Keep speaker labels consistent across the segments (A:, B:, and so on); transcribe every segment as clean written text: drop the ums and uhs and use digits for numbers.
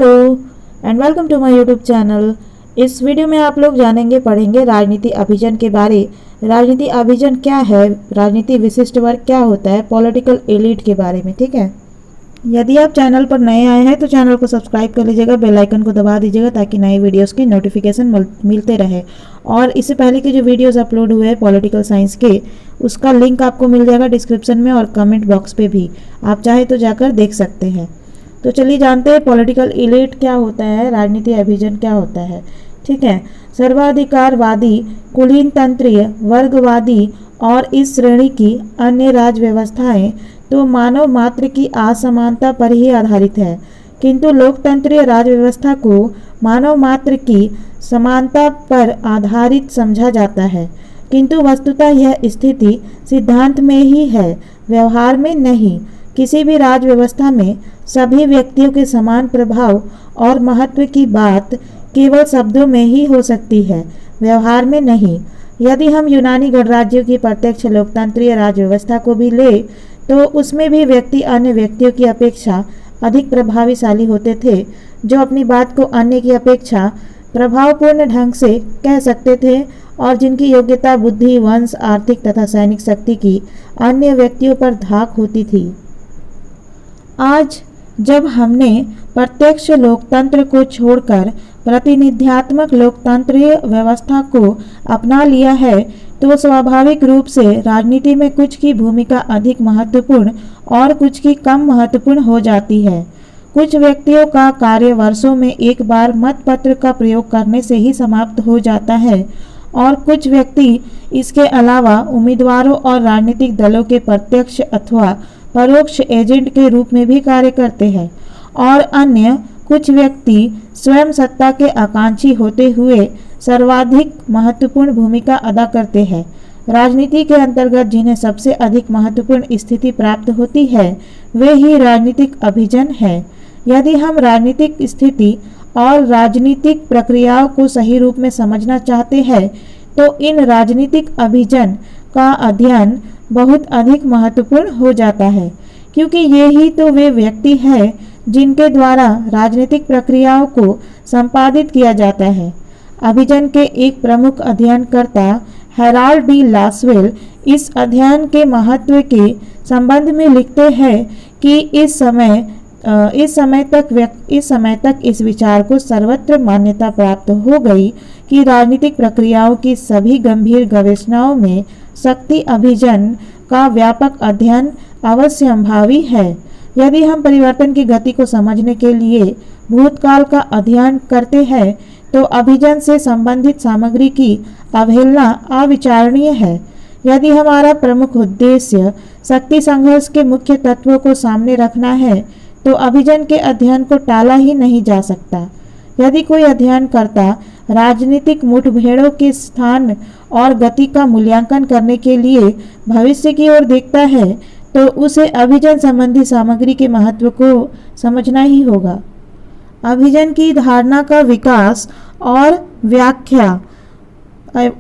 A: Hello and welcome to my YouTube channel. इस video में आप लोग जानेंगे पढ़ेंगे राजनीति अभिजन के बारे। राजनीति अभिजन क्या है, राजनीति विशिष्ट वर्ग क्या होता है, पॉलिटिकल एलिट के बारे में। ठीक है, यदि आप चैनल पर नए आए हैं तो चैनल को सब्सक्राइब कर लीजिएगा, बेल आइकन को दबा दीजिएगा ताकि नए वीडियोस की नोटिफिकेशन मिलते रहे। और इससे पहले के जो वीडियोस अपलोड हुए हैं पॉलिटिकल साइंस के, उसका लिंक आपको मिल जाएगा डिस्क्रिप्शन में और कमेंट बॉक्स पे भी, आप चाहे तो जाकर देख सकते हैं। तो चलिए जानते हैं पॉलिटिकल एलिट क्या होता है, राजनीति अभिजन क्या होता है। ठीक है, सर्वाधिकारवादी, कुलीन तंत्रीय, वर्गवादी और इस श्रेणी की अन्य राज व्यवस्थाएं तो मानव मात्र की असमानता पर ही आधारित है, किंतु लोकतंत्रीय राज व्यवस्था को मानव मात्र की समानता पर आधारित समझा जाता है। किंतु वस्तुतः यह स्थिति सिद्धांत में ही है, व्यवहार में नहीं। किसी भी राज व्यवस्था में सभी व्यक्तियों के समान प्रभाव और महत्व की बात केवल शब्दों में ही हो सकती है, व्यवहार में नहीं। यदि हम यूनानी गणराज्यों की प्रत्यक्ष लोकतंत्रीय राज व्यवस्था को भी ले तो उसमें भी व्यक्ति अन्य व्यक्तियों की अपेक्षा अधिक प्रभावशाली होते थे, जो अपनी बात को अन्य की अपेक्षा प्रभावपूर्ण ढंग से कह सकते थे और जिनकी योग्यता, बुद्धि, वंश, आर्थिक तथा सैनिक शक्ति की अन्य व्यक्तियों पर धाक होती थी। आज जब हमने प्रत्यक्ष लोकतंत्र को छोड़कर प्रतिनिध्यात्मक लोकतंत्रीय व्यवस्था को अपना लिया है तो स्वाभाविक रूप से राजनीति में कुछ की भूमिका अधिक महत्वपूर्ण और कुछ की कम महत्वपूर्ण हो जाती है। कुछ व्यक्तियों का कार्य वर्षों में एक बार मतपत्र का प्रयोग करने से ही समाप्त हो जाता है और कुछ व्यक्ति इसके अलावा उम्मीदवारों और राजनीतिक दलों के प्रत्यक्ष अथवा परोक्ष एजेंट के रूप में भी कार्य करते हैं और अन्य कुछ व्यक्ति स्वयं सत्ता के आकांक्षी होते हुए सर्वाधिक महत्वपूर्ण भूमिका अदा करते हैं। राजनीति के अंतर्गत जिन्हें सबसे अधिक महत्वपूर्ण स्थिति प्राप्त होती है वे ही राजनीतिक अभिजन है। यदि हम राजनीतिक स्थिति और राजनीतिक प्रक्रियाओं को सही रूप में समझना चाहते हैं तो इन राजनीतिक अभिजन का अध्ययन बहुत अधिक महत्वपूर्ण हो जाता है, क्योंकि ये ही तो वे व्यक्ति हैं जिनके द्वारा राजनीतिक प्रक्रियाओं को संपादित किया जाता है। अभिजन के एक प्रमुख अध्ययनकर्ता हेराल्ड डी लासवेल इस अध्ययन के महत्व के संबंध में लिखते हैं कि इस समय तक इस विचार को सर्वत्र मान्यता प्राप्त हो गई कि राजनीतिक प्रक्रियाओं की सभी गंभीर गवेषणाओं में शक्ति अभिजन का व्यापक अध्ययन अवश्यंभावी है। यदि हम परिवर्तन की गति को समझने के लिए भूतकाल का अध्ययन करते हैं तो अभिजन से संबंधित सामग्री की अवहेलना अविचारणीय है। यदि हमारा प्रमुख उद्देश्य शक्ति संघर्ष के मुख्य तत्वों को सामने रखना है तो अभिजन के अध्ययन को टाला ही नहीं जा सकता। यदि कोई अध्ययनकर्ता राजनीतिक मुठभेड़ों के स्थान और गति का मूल्यांकन करने के लिए भविष्य की ओर देखता है तो उसे अभिजन संबंधी सामग्री के महत्व को समझना ही होगा। अभिजन की धारणा का विकास और व्याख्या,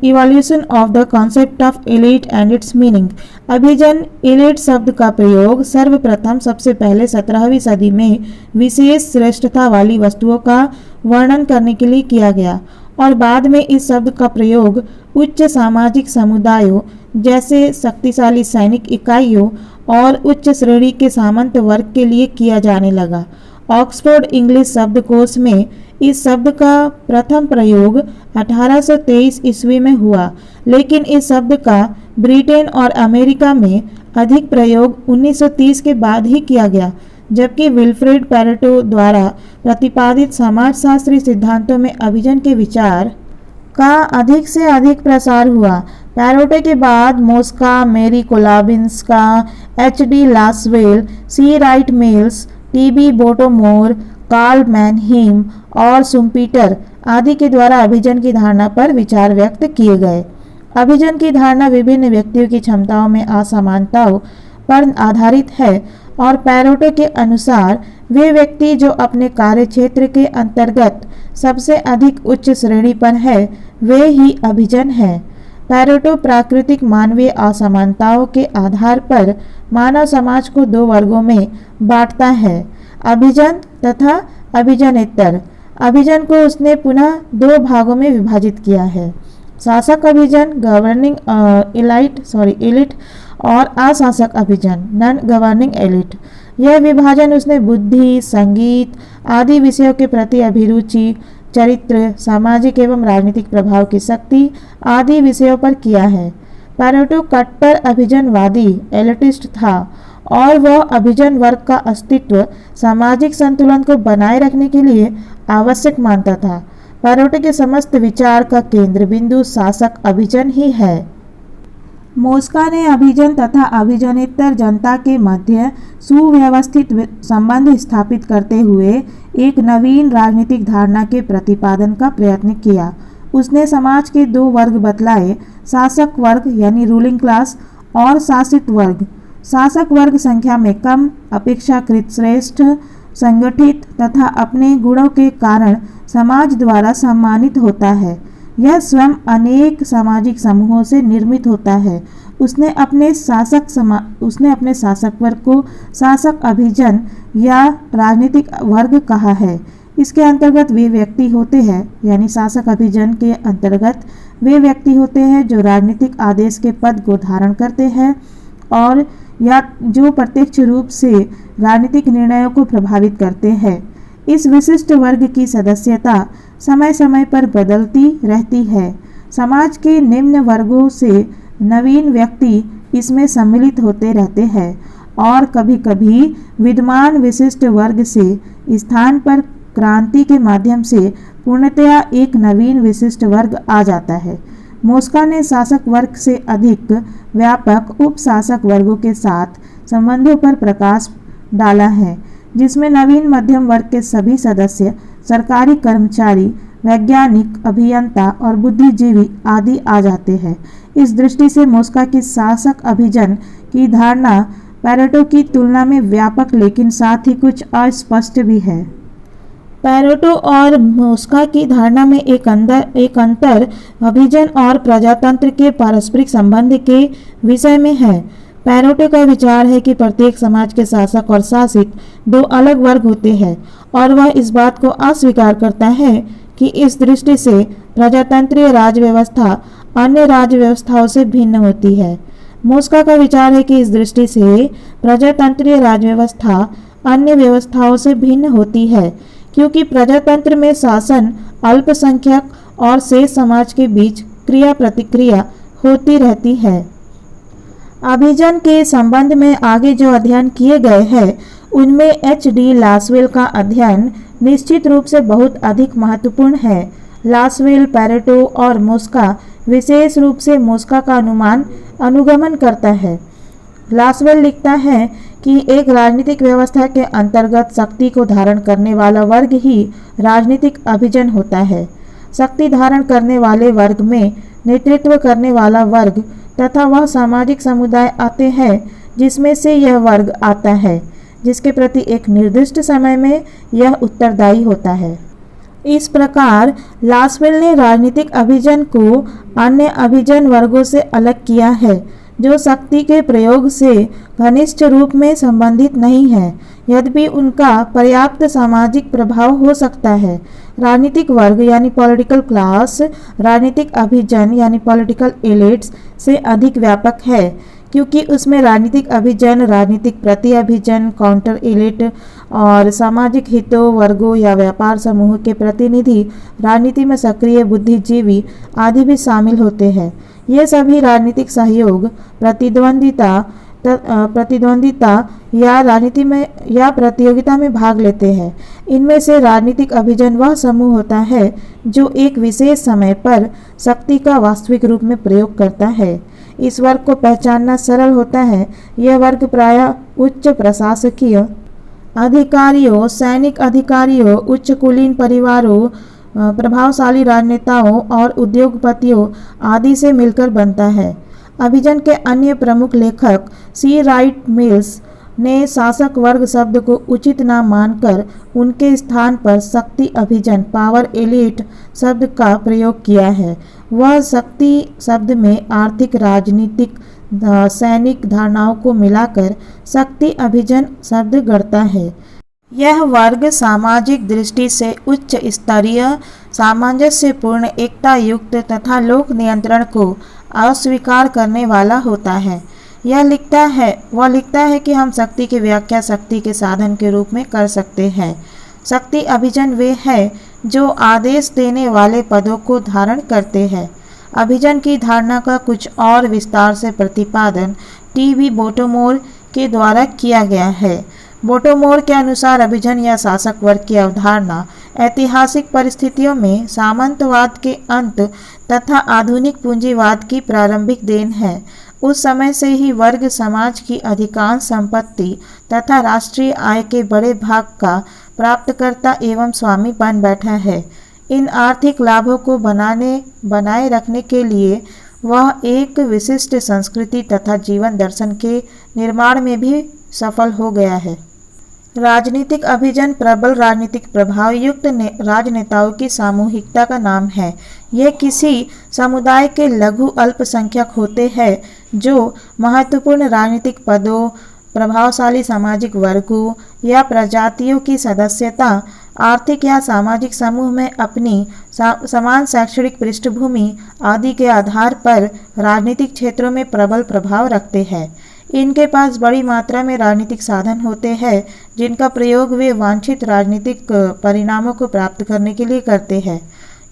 A: evolution of the concept of elite and its meaning. अभिजन एलिट शब्द का प्रयोग सर्वप्रथम सबसे पहले 17वीं सदी में विशेष श्रेष्ठता वाली वस्तुओं का वर्णन करने के लिए किया गया और बाद में इस शब्द का प्रयोग उच्च सामाजिक समुदायों जैसे शक्तिशाली सैनिक इकाइयों और उच्च श्रेणी के सामंत वर्ग के लिए किया जाने लगा। ऑक्सफोर्ड इंग्लिश शब्दकोश में इस शब्द का प्रथम प्रयोग 1823 ईस्वी में हुआ, लेकिन इस शब्द का ब्रिटेन और अमेरिका में अधिक प्रयोग 1930 के बाद ही किया गया, जबकि विल्फ्रेड पैरेटो द्वारा प्रतिपादित समाजशास्त्री सिद्धांतों में अभिजन के विचार का अधिक से अधिक प्रसार हुआ। पैरेटो के बाद Mosca, Mary Kolabinska, H D. Lasswell, C. Wright Mills, T B. Bottomore, Karl Mannheim और शुम्पीटर आदि के द्वारा अभिजन की धारणा पर विचार व्यक्त किए गए। अभिजन की धारणा विभिन्न व्यक्तियों की क्षमताओं में असमानताओं पर आधारित है और पैरेटो के अनुसार वे व्यक्ति जो अपने कार्य क्षेत्र के अंतर्गत सबसे अधिक उच्च श्रेणी पर है वे ही अभिजन है। पैरेटो प्राकृतिक मानवीय असमानताओं के आधार पर मानव समाज को दो वर्गों में बांटता है, अभिजन तथा अभिजनेतर अभिजन को उसने पुनः दो भागों में विभाजित किया है, शासक अभिजन गवर्निंग एलिट और अशासक अभिजन नॉन गवर्निंग एलिट। यह विभाजन उसने बुद्धि, संगीत आदि विषयों के प्रति अभिरुचि, चरित्र, सामाजिक एवं राजनीतिक प्रभाव की शक्ति आदि विषयों पर किया है। पैरेटो कट्टर अभिजनवादी एलिटिस्ट था और वह अभिजन वर्ग का अस्तित्व सामाजिक संतुलन को बनाए रखने के लिए आवश्यक मानता था। पैरेटो के समस्त विचार का केंद्र बिंदु शासक अभिजन ही है। मोस्का ने अभिजन तथा अभिजनेतर जनता के मध्य सुव्यवस्थित संबंध स्थापित करते हुए एक नवीन राजनीतिक धारणा के प्रतिपादन का प्रयत्न किया। उसने समाज के दो वर्ग बतलाए, शासक वर्ग यानी रूलिंग क्लास और शासित वर्ग। शासक वर्ग संख्या में कम, अपेक्षाकृत श्रेष्ठ, संगठित तथा अपने गुणों के कारण समाज द्वारा सम्मानित होता है। यह स्वयं अनेक सामाजिक समूहों से निर्मित होता है। उसने अपने शासक वर्ग को शासक अभिजन या राजनीतिक वर्ग कहा है। इसके अंतर्गत वे व्यक्ति होते हैं, यानी शासक अभिजन के अंतर्गत वे व्यक्ति होते हैं जो राजनीतिक आदेश के पद को धारण करते हैं और या जो प्रत्यक्ष रूप से राजनीतिक निर्णयों को प्रभावित करते हैं। इस विशिष्ट वर्ग की सदस्यता समय समय पर बदलती रहती है। समाज के निम्न वर्गों से नवीन व्यक्ति इसमें सम्मिलित होते रहते हैं और कभी-कभी विद्यमान विशिष्ट वर्ग से स्थान पर क्रांति के माध्यम से पूर्णतया एक नवीन विशिष्ट वर्ग आ जाता है। मोस्का ने शासक वर्ग से अधिक व्यापक उपशासक वर्गों के साथ संबंधों पर प्रकाश डाला है, जिसमें नवीन मध्यम वर्ग के सभी सदस्य, सरकारी कर्मचारी, वैज्ञानिक, अभियंता और बुद्धिजीवी आदि आ जाते हैं। इस दृष्टि से मोस्का की शासक अभिजन की धारणा पैरेटो की तुलना में व्यापक लेकिन साथ ही कुछ अस्पष्ट भी है। पैरेटो और मोस्का की धारणा में एक अंतर अभिजन और प्रजातंत्र के पारस्परिक संबंध के विषय में है। पैरेटो का विचार है कि प्रत्येक समाज के शासक और शासित दो अलग वर्ग होते हैं और वह इस बात को अस्वीकार करता है कि इस दृष्टि से प्रजातंत्रीय राज्य व्यवस्था अन्य राज्य व्यवस्थाओं से भिन्न होती है। मोस्का का विचार है कि इस दृष्टि से प्रजातंत्रीय राज्य व्यवस्था अन्य व्यवस्थाओं से भिन्न होती है क्योंकि प्रजातंत्र में शासन अल्पसंख्यक और शेष समाज के बीच क्रिया प्रतिक्रिया होती रहती है। अभिजन के संबंध में आगे जो अध्ययन किए गए हैं उनमें एच.डी. लासवेल का अध्ययन निश्चित रूप से बहुत अधिक महत्वपूर्ण है। लासवेल पैरेटो और मोस्का विशेष रूप से मोस्का का अनुगमन करता है। लासवेल लिखता है कि एक राजनीतिक व्यवस्था के अंतर्गत शक्ति को धारण करने वाला वर्ग ही राजनीतिक अभिजन होता है। शक्ति धारण करने वाले वर्ग में नेतृत्व करने वाला वर्ग तथा वह सामाजिक समुदाय आते हैं जिसमें से यह वर्ग आता है, जिसके प्रति एक निर्दिष्ट समय में यह उत्तरदायी होता है। इस प्रकार लासवेल ने राजनीतिक अभिजन को अन्य अभिजन वर्गों से अलग किया है जो शक्ति के प्रयोग से घनिष्ठ रूप में संबंधित नहीं है, यद्यपि उनका पर्याप्त सामाजिक प्रभाव हो सकता है। राजनीतिक वर्ग यानी पॉलिटिकल क्लास राजनीतिक अभिजन यानी पॉलिटिकल एलिट्स से अधिक व्यापक है क्योंकि उसमें राजनीतिक अभिजन, राजनीतिक प्रति अभिजन, काउंटर एलिट और सामाजिक हितों, वर्गों या व्यापार समूह के प्रतिनिधि, राजनीति में सक्रिय बुद्धिजीवी आदि भी शामिल होते हैं। ये सभी राजनीतिक सहयोग, प्रतिद्वंदिता या राजनीति में या प्रतियोगिता में भाग लेते हैं। इनमें से राजनीतिक अभिजन वह समूह होता है जो एक विशेष समय पर शक्ति का वास्तविक रूप में प्रयोग करता है। इस वर्ग को पहचानना सरल होता है। यह वर्ग प्रायः उच्च प्रशासकीय अधिकारियों, सैनिक अधिकारियों, उच्च कुलीन परिवारों, प्रभावशाली राजनेताओं और उद्योगपतियों आदि से मिलकर बनता है। अभिजन के अन्य प्रमुख लेखक सी. राइट मिल्स ने शासक वर्ग शब्द को उचित न मानकर उनके स्थान पर शक्ति अभिजन पावर एलिट शब्द का प्रयोग किया है। वह शक्ति शब्द में आर्थिक, राजनीतिक, सैनिक धारणाओं को मिलाकर शक्ति अभिजन शब्द गढ़ता है। यह वर्ग सामाजिक दृष्टि से उच्च स्तरीय, सामंजस्यपूर्ण, एकता युक्त तथा लोक नियंत्रण को अस्वीकार करने वाला होता है। वह लिखता है कि हम शक्ति की व्याख्या शक्ति के साधन के रूप में कर सकते हैं। शक्ति अभिजन वे है जो आदेश देने वाले पदों को धारण करते हैं। अभिजन की धारणा का कुछ और विस्तार से प्रतिपादन टी.बी. बोटोमोर के द्वारा किया गया है। बोटोमोर के अनुसार अभिजन या शासक वर्ग की अवधारणा ऐतिहासिक परिस्थितियों में सामंतवाद के अंत तथा आधुनिक पूंजीवाद की प्रारंभिक देन है। उस समय से ही वर्ग समाज की अधिकांश संपत्ति तथा राष्ट्रीय आय के बड़े भाग का प्राप्तकर्ता एवं स्वामी बन बैठा है। इन आर्थिक लाभों को बनाए रखने के लिए वह एक विशिष्ट संस्कृति तथा जीवन दर्शन के निर्माण में भी सफल हो गया है। राजनीतिक अभिजन प्रबल राजनीतिक प्रभाव युक्त राजनेताओं की सामूहिकता का नाम है। यह किसी समुदाय के लघु अल्पसंख्यक होते हैं जो महत्वपूर्ण राजनीतिक पदों, प्रभावशाली सामाजिक वर्गों या प्रजातियों की सदस्यता, आर्थिक या सामाजिक समूह में अपनी समान शैक्षणिक पृष्ठभूमि आदि के आधार पर राजनीतिक क्षेत्रों में प्रबल प्रभाव रखते हैं। इनके पास बड़ी मात्रा में राजनीतिक साधन होते हैं जिनका प्रयोग वे वांछित राजनीतिक परिणामों को प्राप्त करने के लिए करते हैं।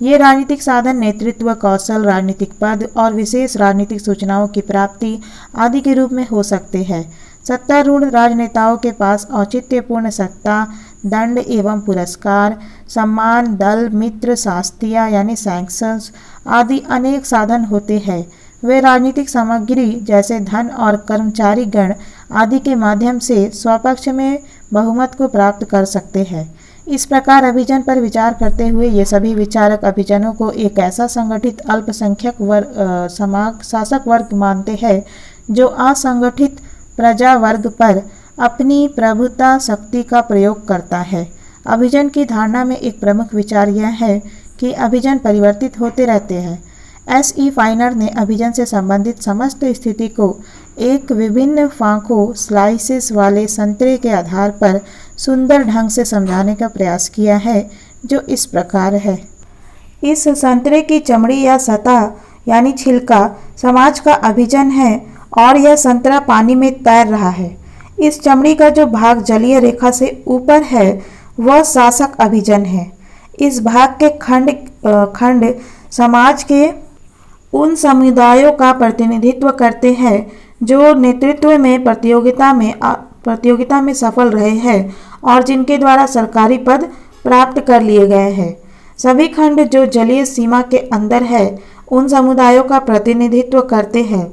A: ये राजनीतिक साधन नेतृत्व कौशल, राजनीतिक पद और विशेष राजनीतिक सूचनाओं की प्राप्ति आदि के रूप में हो सकते हैं। सत्तारूढ़ राजनेताओं के पास औचित्यपूर्ण सत्ता, दंड एवं पुरस्कार, सम्मान, दल, मित्र, शास्त्रीय यानी सैंक्शंस आदि अनेक साधन होते हैं। वे राजनीतिक सामग्री जैसे धन और कर्मचारी गण आदि के माध्यम से स्वपक्ष में बहुमत को प्राप्त कर सकते हैं। इस प्रकार अभिजन पर विचार करते हुए ये सभी विचारक अभिजनों को एक ऐसा संगठित अल्पसंख्यक शासक वर्ग मानते हैं जो असंगठित प्रजा वर्ग पर अपनी प्रभुता शक्ति का प्रयोग करता है। अभिजन की धारणा में एक प्रमुख विचार यह है कि अभिजन परिवर्तित होते रहते हैं। S.E. फाइनर ने अभिजन से संबंधित समस्त स्थिति को एक विभिन्न फांकों स्लाइसेस वाले संतरे के आधार पर सुंदर ढंग से समझाने का प्रयास किया है, जो इस प्रकार है। इस संतरे की चमड़ी या सतह यानी छिलका समाज का अभिजन है और यह संतरा पानी में तैर रहा है। इस चमड़ी का जो भाग जलीय रेखा से ऊपर है वह शासक अभिजन है। इस भाग के खंड समाज के उन समुदायों का प्रतिनिधित्व करते हैं जो नेतृत्व में प्रतियोगिता में सफल रहे हैं और जिनके द्वारा सरकारी पद प्राप्त कर लिए गए हैं। सभी खंड जो जलीय सीमा के अंदर है उन समुदायों का प्रतिनिधित्व करते हैं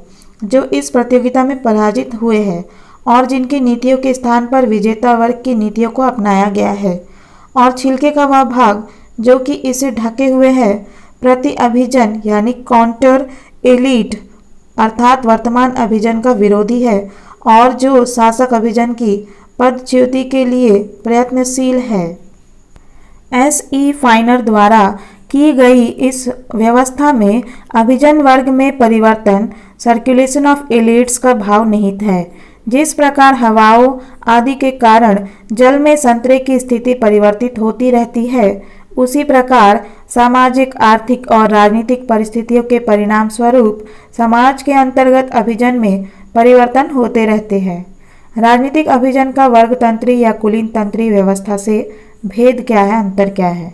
A: जो इस प्रतियोगिता में पराजित हुए हैं और जिनकी नीतियों के स्थान पर विजेता वर्ग की नीतियों को अपनाया गया है। और छिलके का वह भाग जो कि इसे ढके हुए है प्रति अभिजन यानी काउंटर एलीट अर्थात वर्तमान अभिजन का विरोधी है और जो शासक अभिजन की पदच्युति के लिए प्रयत्नशील है। S.E. फाइनर द्वारा की गई इस व्यवस्था में अभिजन वर्ग में परिवर्तन सर्कुलेशन ऑफ एलिट्स का भाव निहित है। जिस प्रकार हवाओं आदि के कारण जल में संतरे की स्थिति परिवर्तित होती रहती है, उसी प्रकार सामाजिक, आर्थिक और राजनीतिक परिस्थितियों के परिणाम स्वरूप समाज के अंतर्गत अभिजन में परिवर्तन होते रहते हैं। राजनीतिक अभिजन का वर्गतंत्री या कुलीन तंत्री व्यवस्था से भेद क्या है, अंतर क्या है?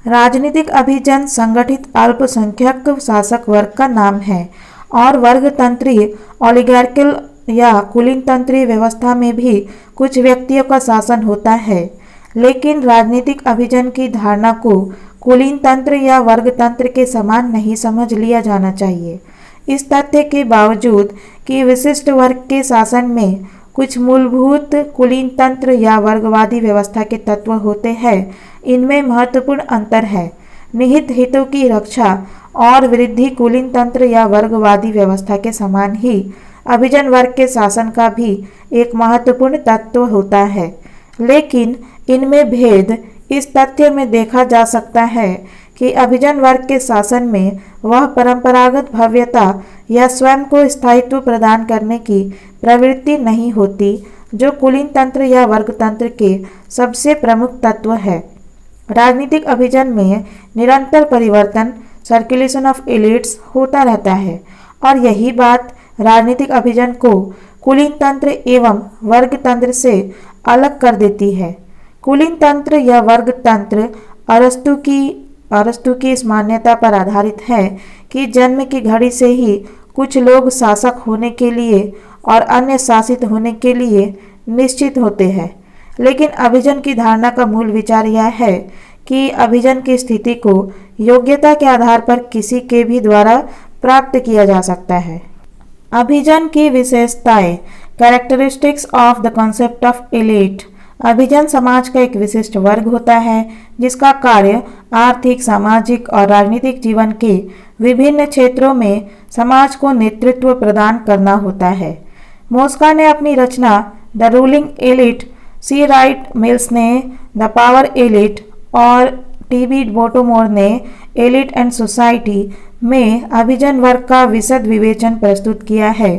A: राजनीतिक अभिजन संगठित अल्पसंख्यक शासक वर्ग का नाम है और वर्गतंत्री ओलिगार्कियल या कुलीन तंत्री व्यवस्था में भी कुछ व्यक्तियों का शासन होता है। लेकिन राजनीतिक अभिजन की धारणा को कुलीन तंत्र या वर्गतंत्र के समान नहीं समझ लिया जाना चाहिए। इस तथ्य के बावजूद कि विशिष्ट वर्ग के शासन में कुछ मूलभूत कुलीन तंत्र या वर्गवादी व्यवस्था के तत्व होते हैं, इनमें महत्वपूर्ण अंतर है। निहित हितों की रक्षा और वृद्धि कुलीन तंत्र या वर्गवादी व्यवस्था के समान ही अभिजन वर्ग के शासन का भी एक महत्वपूर्ण तत्व होता है। लेकिन इनमें भेद इस तथ्य में देखा जा सकता है कि अभिजन वर्ग के शासन में वह परंपरागत भव्यता या स्वयं को स्थायित्व प्रदान करने की प्रवृत्ति नहीं होती जो कुलीन तंत्र या वर्ग तंत्र के सबसे प्रमुख तत्व है। राजनीतिक अभिजन में निरंतर परिवर्तन, सर्कुलेशन ऑफ एलिट्स होता रहता है और यही बात राजनीतिक अभिजन को कुलीन तंत्र एवं वर्ग तंत्र से अलग कर देती है। कुलीन तंत्र या वर्ग तंत्र अरस्तु की इस मान्यता पर आधारित है कि जन्म की घड़ी से ही कुछ लोग शासक होने के लिए और अन्य शासित होने के लिए निश्चित होते हैं। लेकिन अभिजन की धारणा का मूल विचार यह है कि अभिजन की स्थिति को योग्यता के आधार पर किसी के भी द्वारा प्राप्त किया जा सकता है। अभिजन की विशेषताएं, characteristics of the concept of elite. अभिजन समाज का एक विशिष्ट वर्ग होता है जिसका कार्य आर्थिक, सामाजिक और राजनीतिक जीवन के विभिन्न क्षेत्रों में समाज को नेतृत्व प्रदान करना होता है। मोस्का ने अपनी रचना the ruling elite, C Wright Mills ने द पावर एलिट और टी.बी. बोटोमोर ने एलिट एंड सोसाइटी में अभिजन वर्ग का विशद विवेचन प्रस्तुत किया है।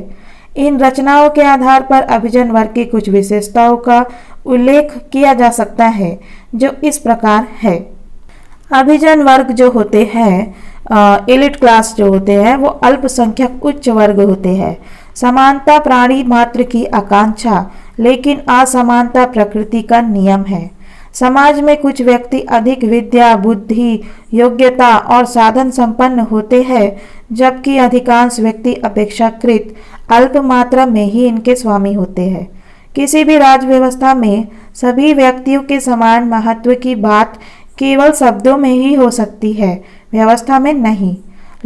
A: इन रचनाओं के आधार पर अभिजन वर्ग की कुछ विशेषताओं का उल्लेख किया जा सकता है जो इस प्रकार है। अभिजन वर्ग जो होते हैं, एलिट क्लास जो होते हैं, वो अल्पसंख्यक उच्च वर्ग होते हैं। समानता प्राणी मात्र की आकांक्षा, लेकिन असमानता प्रकृति का नियम है। समाज में कुछ व्यक्ति अधिक विद्या, बुद्धि, योग्यता और साधन संपन्न होते हैं, जबकि अधिकांश व्यक्ति अपेक्षाकृत अल्प मात्रा में ही इनके स्वामी होते हैं। किसी भी राज्य व्यवस्था में सभी व्यक्तियों के समान महत्व की बात केवल शब्दों में ही हो सकती है, व्यवस्था में नहीं।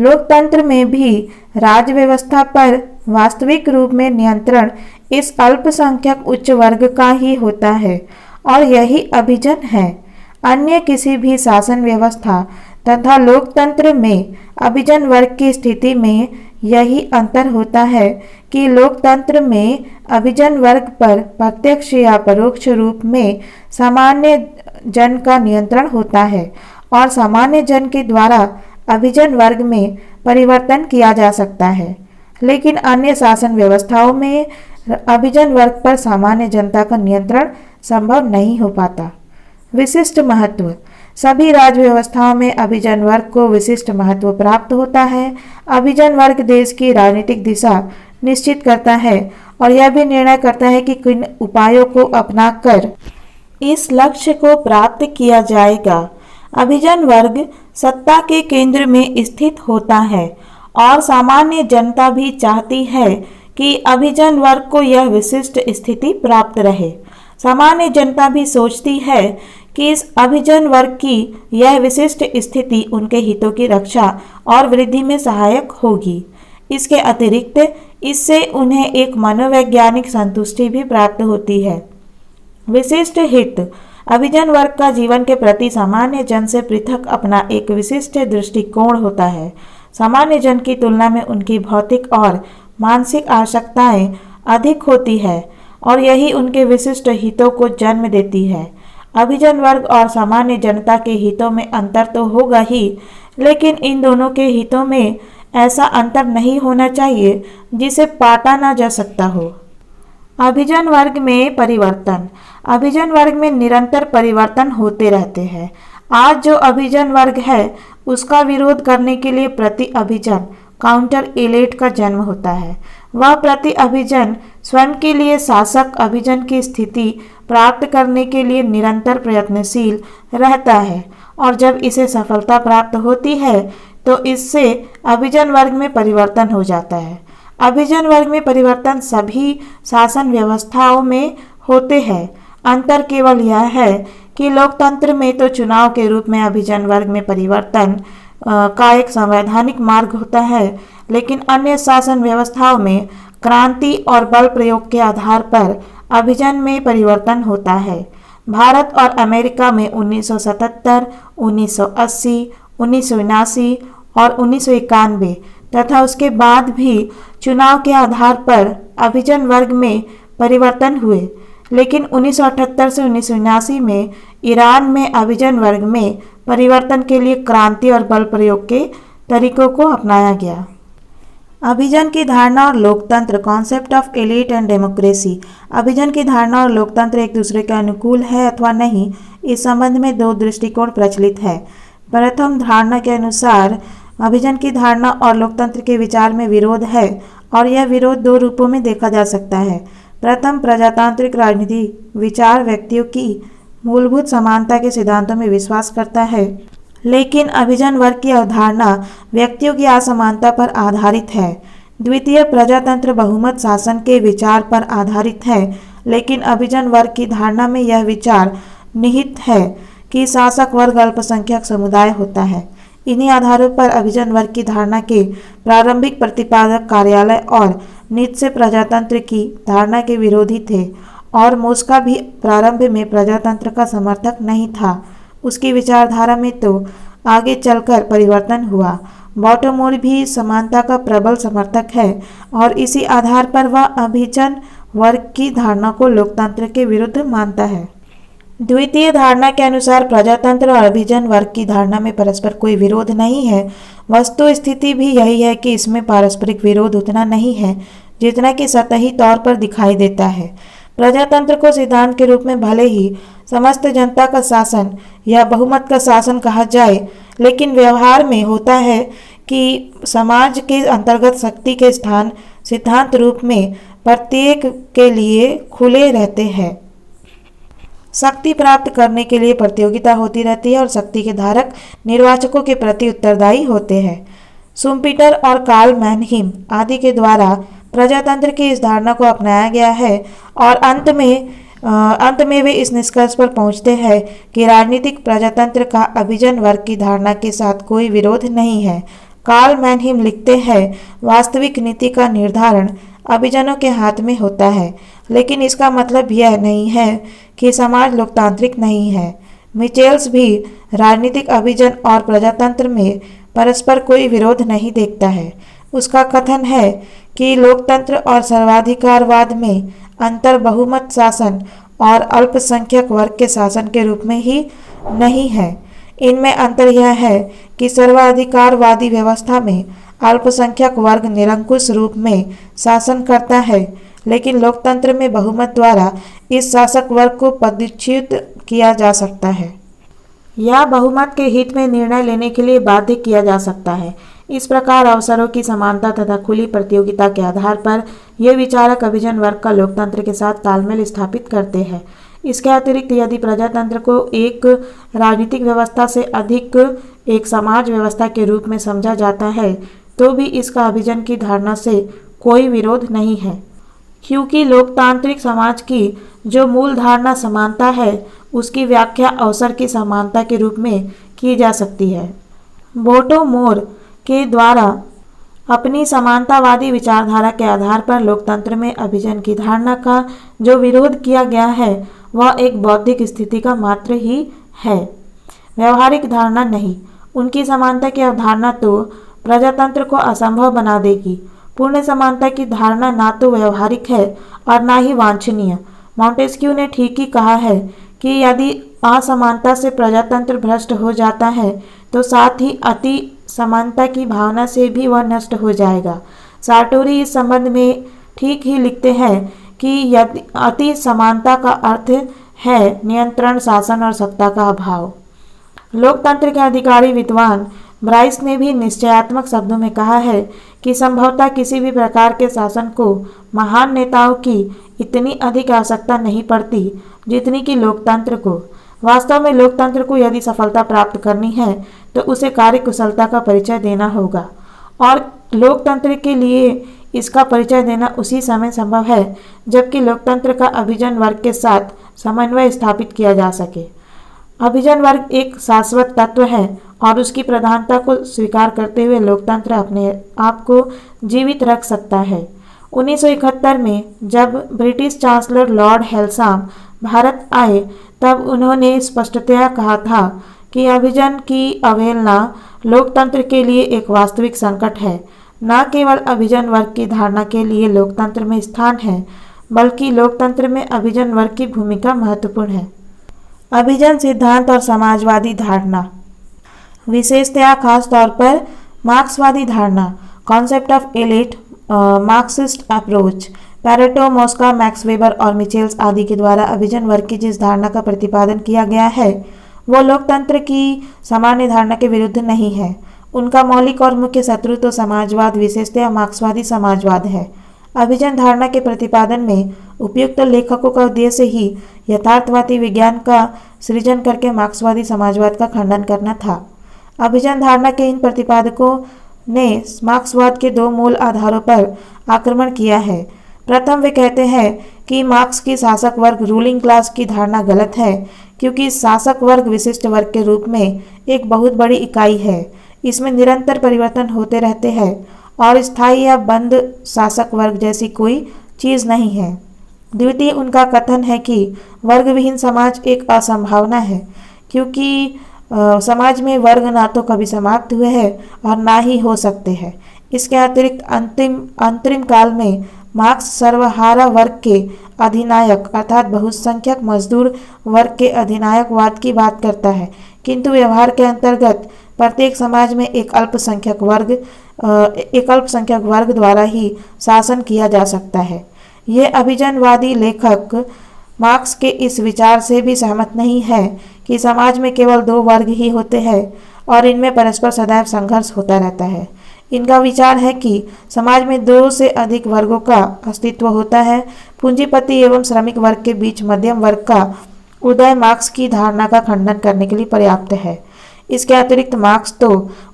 A: लोकतंत्र में भी राज्य व्यवस्था पर वास्तविक रूप में नियंत्रण इस अल्पसंख्यक उच्च वर्ग का ही होता है और यही अभिजन है। अन्य किसी भी शासन व्यवस्था तथा लोकतंत्र में अभिजन वर्ग की स्थिति में यही अंतर होता है कि लोकतंत्र में अभिजन वर्ग पर प्रत्यक्ष या परोक्ष रूप में सामान्य जन का नियंत्रण होता है और सामान्य जन के द्वारा अभिजन वर्ग में परिवर्तन किया जा सकता है। लेकिन अन्य शासन व्यवस्थाओं में अभिजन वर्ग पर सामान्य जनता का नियंत्रण संभव नहीं हो पाता। विशिष्ट महत्व। सभी राज्य व्यवस्थाओं में अभिजन वर्ग को विशिष्ट महत्व प्राप्त होता है। अभिजन वर्ग देश की राजनीतिक दिशा निश्चित करता है और यह भी निर्णय करता है कि किन उपायों को अपनाकर इस लक्ष्य को प्राप्त किया जाएगा। अभिजन वर्ग सत्ता के केंद्र में स्थित होता है और सामान्य जनता भी चाहती है कि अभिजन वर्ग को यह विशिष्ट स्थिति प्राप्त रहे। सामान्य जनता भी सोचती है कि इस अभिजन वर्ग की यह विशिष्ट स्थिति उनके हितों की रक्षा और वृद्धि में सहायक होगी। इसके अतिरिक्त इससे उन्हें एक मनोवैज्ञानिक संतुष्टि भी प्राप्त होती है। विशिष्ट हित। अभिजन वर्ग का जीवन के प्रति सामान्य जन से पृथक अपना एक विशिष्ट दृष्टिकोण होता है। सामान्य जन की तुलना में उनकी भौतिक और मानसिक आवश्यकताएं अधिक होती है और यही उनके विशिष्ट हितों को जन्म देती है। अभिजन वर्ग और सामान्य जनता के हितों में अंतर तो होगा ही, लेकिन इन दोनों के हितों में ऐसा अंतर नहीं होना चाहिए जिसे पाटा ना जा सकता हो। अभिजन वर्ग में परिवर्तन। अभिजन वर्ग में निरंतर परिवर्तन होते रहते हैं। आज जो अभिजन वर्ग है उसका विरोध करने के लिए प्रति अभिजन काउंटर एलिट का जन्म होता है। वह प्रति अभिजन स्वयं के लिए शासक अभिजन की स्थिति प्राप्त करने के लिए निरंतर प्रयत्नशील रहता है और जब इसे सफलता प्राप्त होती है तो इससे अभिजन वर्ग में परिवर्तन हो जाता है। अभिजन वर्ग में परिवर्तन सभी शासन व्यवस्थाओं में होते हैं। अंतर केवल यह है कि लोकतंत्र में तो चुनाव के रूप में अभिजन वर्ग में परिवर्तन का एक संवैधानिक मार्ग होता है, लेकिन अन्य शासन व्यवस्थाओं में क्रांति और बल प्रयोग के आधार पर अभिजन में परिवर्तन होता है। भारत और अमेरिका में 1977, 1980, 1979 और 1991 तथा उसके बाद भी चुनाव के आधार पर अभिजन वर्ग में परिवर्तन हुए, लेकिन 1978 से 1979 में ईरान में अभिजन वर्ग में परिवर्तन के लिए क्रांति और बल प्रयोग के तरीकों को अपनाया गया। अभिजन की धारणा और लोकतंत्र, concept of elite and democracy. अभिजन की धारणा और लोकतंत्र एक दूसरे के अनुकूल है अथवा नहीं, इस संबंध में दो दृष्टिकोण प्रचलित है। प्रथम धारणा के अनुसार अभिजन की धारणा और लोकतंत्र के विचार में विरोध है और यह विरोध दो रूपों में देखा जा सकता है। प्रथम, प्रजातांत्रिक राजनीति विचार व्यक्तियों की मूलभूत समानता के सिद्धांतों में विश्वास करता है, लेकिन अभिजन वर्ग की अवधारणा व्यक्तियों की असमानता पर आधारित है। द्वितीय, प्रजातंत्र बहुमत शासन के विचार पर आधारित है, लेकिन अभिजन वर्ग की धारणा में यह विचार निहित है कि शासक वर्ग अल्पसंख्यक समुदाय होता है। इन्हीं आधारों पर अभिजन वर्ग की धारणा के प्रारंभिक प्रतिपादक कार्यालय और नीत्शे प्रजातंत्र की धारणा के विरोधी थे और मोस्का भी प्रारंभ में प्रजातंत्र का समर्थक नहीं था। उसकी विचारधारा में तो आगे चलकर परिवर्तन हुआ। बॉटोमोर भी समानता का प्रबल समर्थक है और इसी आधार पर वह अभिजन वर्ग की धारणा को लोकतंत्र के विरुद्ध मानता है। द्वितीय धारणा के अनुसार प्रजातंत्र और अभिजन वर्ग की धारणा में परस्पर कोई विरोध नहीं है। वस्तु स्थिति भी यही है कि इसमें पारस्परिक विरोध उतना नहीं है जितना कि सतही तौर पर दिखाई देता है। प्रजातंत्र को सिद्धांत के रूप में भले ही समस्त जनता का शासन या बहुमत का शासन कहा जाए, लेकिन व्यवहार में होता है कि समाज के अंतर्गत शक्ति के स्थान सिद्धांत रूप में प्रत्येक के लिए खुले रहते हैं। शक्ति प्राप्त करने के लिए प्रतियोगिता होती रहती है और शक्ति के धारक निर्वाचकों के प्रति उत्तरदायी होते हैं। शुम्पीटर और कार्ल मैनहीम आदि के द्वारा प्रजातंत्र की इस धारणा को अपनाया गया है और अंत में वे इस निष्कर्ष पर पहुंचते हैं कि राजनीतिक प्रजातंत्र का अभिजन वर्ग की धारणा के साथ कोई विरोध नहीं है। कार्ल मैनहीम लिखते हैं, वास्तविक नीति का निर्धारण अभिजनों के हाथ में होता है, लेकिन इसका मतलब यह नहीं है कि समाज लोकतांत्रिक नहीं है। मिचेल्स भी राजनीतिक अभिजन और प्रजातंत्र में परस्पर कोई विरोध नहीं देखता है। उसका कथन है कि लोकतंत्र और सर्वाधिकारवाद में अंतर बहुमत शासन और अल्पसंख्यक वर्ग के शासन के रूप में ही नहीं है। इनमें अंतर यह है कि सर्वाधिकारवादी व्यवस्था में अल्पसंख्यक वर्ग निरंकुश रूप में शासन करता है, लेकिन लोकतंत्र में बहुमत द्वारा इस शासक वर्ग को पदच्युत किया जा सकता है या बहुमत के हित में निर्णय लेने के लिए बाध्य किया जा सकता है। इस प्रकार अवसरों की समानता तथा खुली प्रतियोगिता के आधार पर ये विचारक अभिजन वर्ग का लोकतंत्र के साथ तालमेल स्थापित करते हैं। इसके अतिरिक्त यदि प्रजातंत्र को एक राजनीतिक व्यवस्था से अधिक एक समाज व्यवस्था के रूप में समझा जाता है, तो भी इसका अभिजन की धारणा से कोई विरोध नहीं है, क्योंकि लोकतांत्रिक समाज की जो मूल धारणा समानता है, उसकी व्याख्या अवसर की समानता के रूप में की जा सकती है। बोटोमोर के द्वारा अपनी समानतावादी विचारधारा के आधार पर लोकतंत्र में अभिजन की धारणा का जो विरोध किया गया है, वह एक बौद्धिक स्थिति का मात्र ही है, व्यवहारिक धारणा नहीं। उनकी समानता की अवधारणा तो प्रजातंत्र को असंभव बना देगी। पूर्ण समानता की धारणा ना तो व्यवहारिक है और ना ही वांछनीय। मॉन्टेस्क्यू ने ठीक ही कहा है कि यदि असमानता से प्रजातंत्र भ्रष्ट हो जाता है, तो साथ ही अति समानता की भावना से भी वह नष्ट हो जाएगा। सार्टोरी इस संबंध में ठीक ही लिखते हैं कि यदि अति समानता का अर्थ है नियंत्रण, शासन और सत्ता का अभाव। लोकतंत्र के अधिकारी विद्वान ब्राइस ने भी निश्चयात्मक शब्दों में कहा है कि संभवतः किसी भी प्रकार के शासन को महान नेताओं की इतनी अधिक आवश्यकता नहीं पड़ती जितनी कि लोकतंत्र को। वास्तव में लोकतंत्र को यदि सफलता प्राप्त करनी है तो उसे कार्यकुशलता का परिचय देना होगा, और लोकतंत्र के लिए इसका परिचय देना उसी समय संभव है जबकि लोकतंत्र का अभिजन वर्ग के साथ समन्वय स्थापित किया जा सके। अभिजन वर्ग एक शाश्वत तत्व है और उसकी प्रधानता को स्वीकार करते हुए लोकतंत्र अपने आप को जीवित रख सकता है। 1971 में जब ब्रिटिश चांसलर लॉर्ड हेल्साम भारत आए, तब उन्होंने स्पष्टतया कहा था कि अभिजन की अवहेलना लोकतंत्र के लिए एक वास्तविक संकट है। न केवल अभिजन वर्ग की धारणा के लिए लोकतंत्र में स्थान है, बल्कि लोकतंत्र में अभिजन वर्ग की भूमिका महत्वपूर्ण है। अभिजन सिद्धांत और समाजवादी धारणा, विशेषतया खास तौर पर मार्क्सवादी धारणा concept of elite, Marxist approach. Pareto, Mosca, Max Weber और मिचेल्स आदि के द्वारा अभिजन वर्ग की जिस धारणा का प्रतिपादन किया गया है वो लोकतंत्र की सामान्य धारणा के विरुद्ध नहीं है। उनका मौलिक और मुख्य शत्रु तो समाजवाद, विशेषतः मार्क्सवादी समाजवाद है। अभिजन धारणा के प्रतिपादन में उपयुक्त लेखकों का उद्देश्य ही यथार्थवादी विज्ञान का सृजन करके मार्क्सवादी समाजवाद का खंडन करना था। अभिजन धारणा के इन प्रतिपादकों ने मार्क्सवाद के दो मूल आधारों पर आक्रमण किया है। प्रथम, वे कहते हैं कि मार्क्स की शासक वर्ग रूलिंग क्लास की धारणा गलत है, क्योंकि शासक वर्ग विशिष्ट वर्ग के रूप में एक बहुत बड़ी इकाई है। इसमें निरंतर परिवर्तन होते रहते हैं और स्थायी या बंद शासक वर्ग जैसी कोई चीज़ नहीं है। द्वितीय, उनका कथन है कि वर्ग विहीन समाज एक असंभावना है, क्योंकि समाज में वर्ग ना तो कभी समाप्त हुए हैं और ना ही हो सकते हैं। इसके अतिरिक्त अंतरिम काल में मार्क्स सर्वहारा वर्ग के अधिनायक अर्थात बहुसंख्यक मजदूर वर्ग के अधिनायकवाद की बात करता है, किंतु व्यवहार के अंतर्गत प्रत्येक समाज में एक अल्पसंख्यक वर्ग द्वारा ही शासन किया जा सकता है। ये अभिजनवादी लेखक मार्क्स के इस विचार से भी सहमत नहीं है कि समाज में केवल दो वर्ग ही होते हैं और इनमें परस्पर सदैव संघर्ष होता रहता है। इनका विचार है कि समाज में दो से अधिक वर्गों का अस्तित्व होता है। पूंजीपति एवं श्रमिक वर्ग के बीच मध्यम वर्ग का उदय मार्क्स की धारणा का खंडन करने के लिए पर्याप्त है। इसके अतिरिक्त मार्क्स तो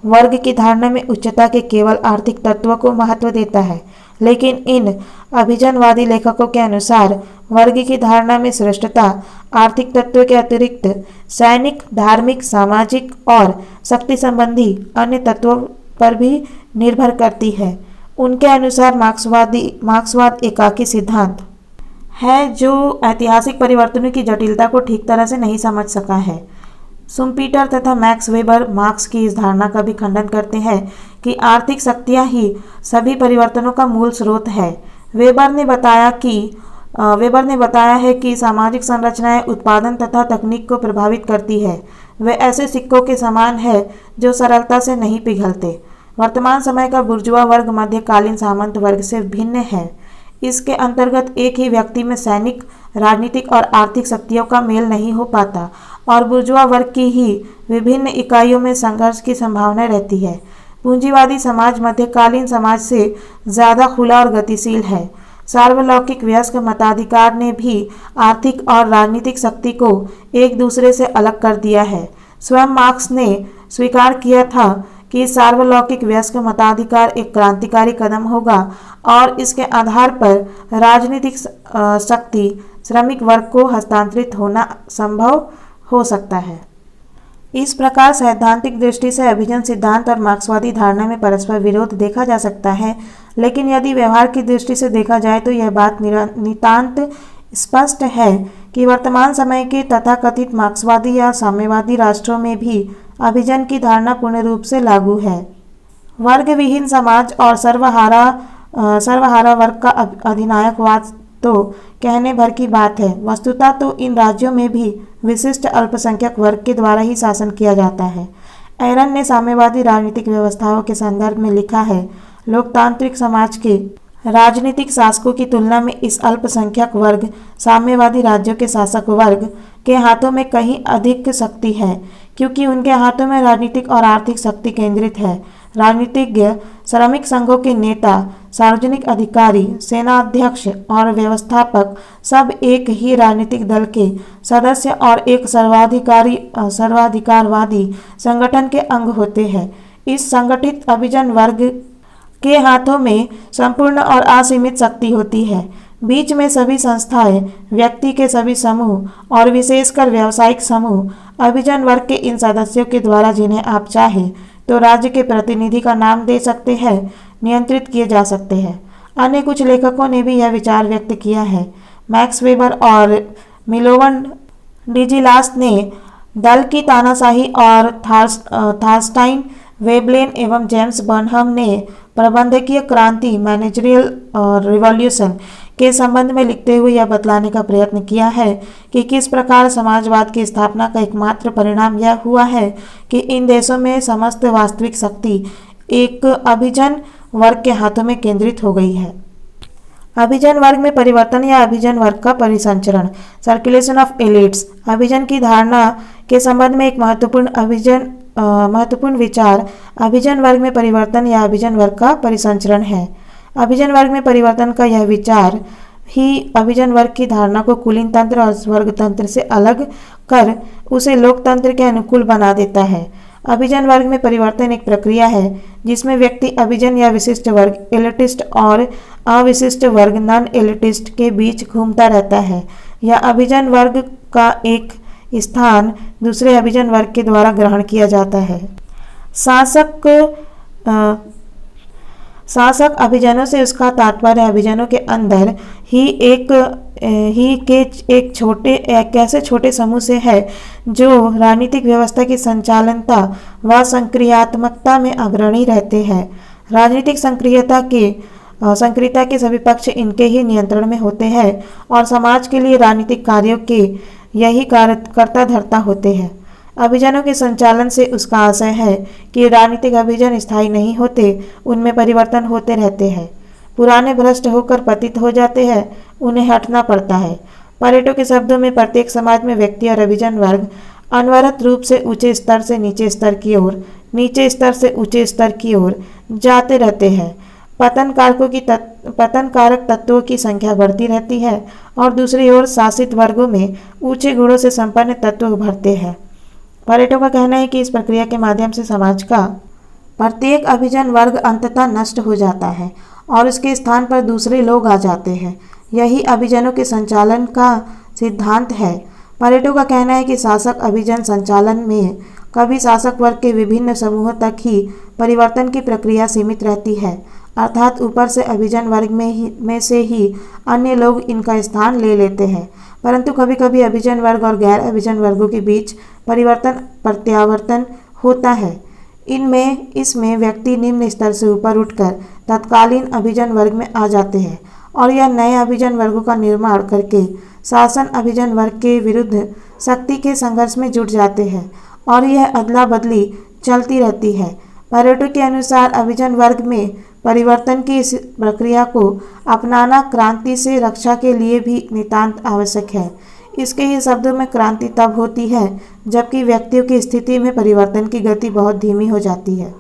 A: वर्ग की धारणा में उच्चता के केवल आर्थिक तत्वों को महत्व देता है, लेकिन इन अभिजनवादी लेखकों के अनुसार वर्ग की धारणा में श्रेष्ठता आर्थिक तत्व के अतिरिक्त सैनिक, धार्मिक, सामाजिक और शक्ति संबंधी अन्य तत्वों पर भी निर्भर करती है। उनके अनुसार मार्क्सवाद एकाकी सिद्धांत है जो ऐतिहासिक परिवर्तनों की जटिलता को ठीक तरह से नहीं समझ सका है। शुम्पीटर तथा मैक्स वेबर मार्क्स की इस धारणा का भी खंडन करते हैं कि आर्थिक शक्तियां ही सभी परिवर्तनों का मूल स्रोत है। वेबर ने बताया है कि सामाजिक संरचनाएं उत्पादन तथा तकनीक को प्रभावित करती है। वे ऐसे सिक्कों के समान है जो सरलता से नहीं पिघलते। वर्तमान समय का बुर्जुआ वर्ग मध्यकालीन सामंत वर्ग से भिन्न है। इसके अंतर्गत एक ही व्यक्ति में सैनिक, राजनीतिक और आर्थिक शक्तियों का मेल नहीं हो पाता और बुर्जुआ वर्ग की ही विभिन्न इकाइयों में संघर्ष की संभावना रहती है। पूंजीवादी समाज मध्यकालीन समाज से ज़्यादा खुला और गतिशील है। सार्वलौकिक वयस्क मताधिकार ने भी आर्थिक और राजनीतिक शक्ति को एक दूसरे से अलग कर दिया है। स्वयं मार्क्स ने स्वीकार किया था कि सार्वलौकिक वयस्क मताधिकार एक क्रांतिकारी कदम होगा और इसके आधार पर राजनीतिक शक्ति श्रमिक वर्ग को हस्तांतरित होना संभव हो सकता है। इस प्रकार सैद्धांतिक दृष्टि से अभिजन सिद्धांत और मार्क्सवादी धारणा में परस्पर विरोध देखा जा सकता है, लेकिन यदि व्यवहार की दृष्टि से देखा जाए तो यह बात नितांत स्पष्ट है कि वर्तमान समय के तथाकथित मार्क्सवादी या साम्यवादी राष्ट्रों में भी अभिजन की धारणा पूर्ण रूप से लागू है। वर्ग विहीन समाज और सर्वहारा वर्ग का अधिनायकवाद तो कहने भर की बात है। वस्तुतः तो इन राज्यों में भी विशिष्ट अल्पसंख्यक वर्ग के द्वारा ही शासन किया जाता है। एरन ने साम्यवादी राजनीतिक व्यवस्थाओं के संदर्भ में लिखा है, लोकतांत्रिक समाज के राजनीतिक शासकों की तुलना में इस अल्पसंख्यक वर्ग साम्यवादी राज्यों के शासक वर्ग के हाथों में कहीं अधिक शक्ति है, क्योंकि उनके हाथों में राजनीतिक और आर्थिक शक्ति केंद्रित है। राजनीतिज्ञ, श्रमिक संघों के नेता, सार्वजनिक अधिकारी, सेना अध्यक्ष और व्यवस्थापक सब एक ही राजनीतिक दल के सदस्य और एक सर्वाधिकारवादी संगठन के अंग होते हैं। इस संगठित अभिजन वर्ग के हाथों में संपूर्ण और असीमित शक्ति होती है। बीच में सभी संस्थाएं, व्यक्ति के सभी समूह और विशेषकर व्यावसायिक समूह अभिजन वर्ग के इन सदस्यों के द्वारा, जिन्हें आप चाहें तो राज्य के प्रतिनिधि का नाम दे सकते हैं, नियंत्रित किए जा सकते हैं। अन्य कुछ लेखकों ने भी यह विचार व्यक्त किया है। मैक्स वेबर और मिलोवन डिजिलास ने दल की तानाशाही और थार्स्टाइन वेबलेन एवं जेम्स बर्नहम ने प्रबंधकीय क्रांति मैनेजरियल रिवॉल्यूशन के संबंध में लिखते हुए यह बतलाने का प्रयत्न किया है कि किस प्रकार समाजवाद की स्थापना का एकमात्र परिणाम यह हुआ है कि इन देशों में समस्त वास्तविक शक्ति एक अभिजन वर्ग के हाथों में केंद्रित हो गई है। अभिजन वर्ग में परिवर्तन या अभिजन वर्ग का परिसंचरण, सर्कुलेशन ऑफ एलिट्स। अभिजन की धारणा के संबंध में एक महत्वपूर्ण विचार अभिजन वर्ग में परिवर्तन या अभिजन वर्ग का परिसंचरण है। अभिजन वर्ग में परिवर्तन का यह विचार ही अभिजन वर्ग की धारणा को कुलीन तंत्र और स्वर्ग तंत्र से अलग कर उसे लोकतंत्र के अनुकूल बना देता है। अभिजन वर्ग में परिवर्तन एक प्रक्रिया है जिसमें व्यक्ति अभिजन या विशिष्ट वर्ग एलिटिस्ट और अविशिष्ट वर्ग नॉन एलिटिस्ट के बीच घूमता रहता है या अभिजन वर्ग का एक स्थान दूसरे अभिजन वर्ग के द्वारा ग्रहण किया जाता है। शासक अभिजनों से उसका तात्पर्य अभिजनों के अंदर ही एक कैसे छोटे समूह से है जो राजनीतिक व्यवस्था की संचालनता व सक्रियात्मकता में अग्रणी रहते हैं। राजनीतिक सक्रियता के सभी पक्ष इनके ही नियंत्रण में होते हैं और समाज के लिए राजनीतिक कार्यों के यही कर्ता धर्ता होते हैं। अभिजनों के संचालन से उसका आशय है कि राजनीतिक अभिजन स्थायी नहीं होते, उनमें परिवर्तन होते रहते हैं। पुराने भ्रष्ट होकर पतित हो जाते हैं, उन्हें हटना पड़ता है। परेटो के शब्दों में प्रत्येक समाज में व्यक्ति और अभिजन वर्ग अनवरत रूप से ऊंचे स्तर से नीचे स्तर की ओर, नीचे स्तर से ऊंचे स्तर की ओर जाते रहते हैं। पतन कारक तत्वों की संख्या बढ़ती रहती है और दूसरी ओर शासित वर्गों में ऊंचे गुणों से संपन्न तत्व उभरते हैं। परेटो का कहना है कि इस प्रक्रिया के माध्यम से समाज का प्रत्येक अभिजन वर्ग अंततः नष्ट हो जाता है और उसके स्थान पर दूसरे लोग आ जाते हैं। यही अभिजनों के संचालन का सिद्धांत है। परेटो का कहना है कि शासक अभिजन संचालन में कभी शासक वर्ग के विभिन्न समूहों तक ही परिवर्तन की प्रक्रिया सीमित रहती है, अर्थात ऊपर से अभिजन वर्ग में से ही अन्य लोग इनका स्थान ले लेते हैं, परंतु कभी कभी अभिजन वर्ग और गैर अभिजन वर्गों के बीच प्रत्यावर्तन होता है। इसमें व्यक्ति निम्न स्तर से ऊपर उठकर तत्कालीन अभिजन वर्ग में आ जाते हैं और यह नए अभिजन वर्गों का निर्माण करके शासन अभिजन वर्ग के विरुद्ध शक्ति के संघर्ष में जुट जाते हैं और यह अदला बदली चलती रहती है। परेटो के अनुसार अभिजन वर्ग में परिवर्तन की इस प्रक्रिया को अपनाना क्रांति से रक्षा के लिए भी नितांत आवश्यक है। इसके ही शब्दों में क्रांति तब होती है जबकि व्यक्तियों की स्थिति में परिवर्तन की गति बहुत धीमी हो जाती है।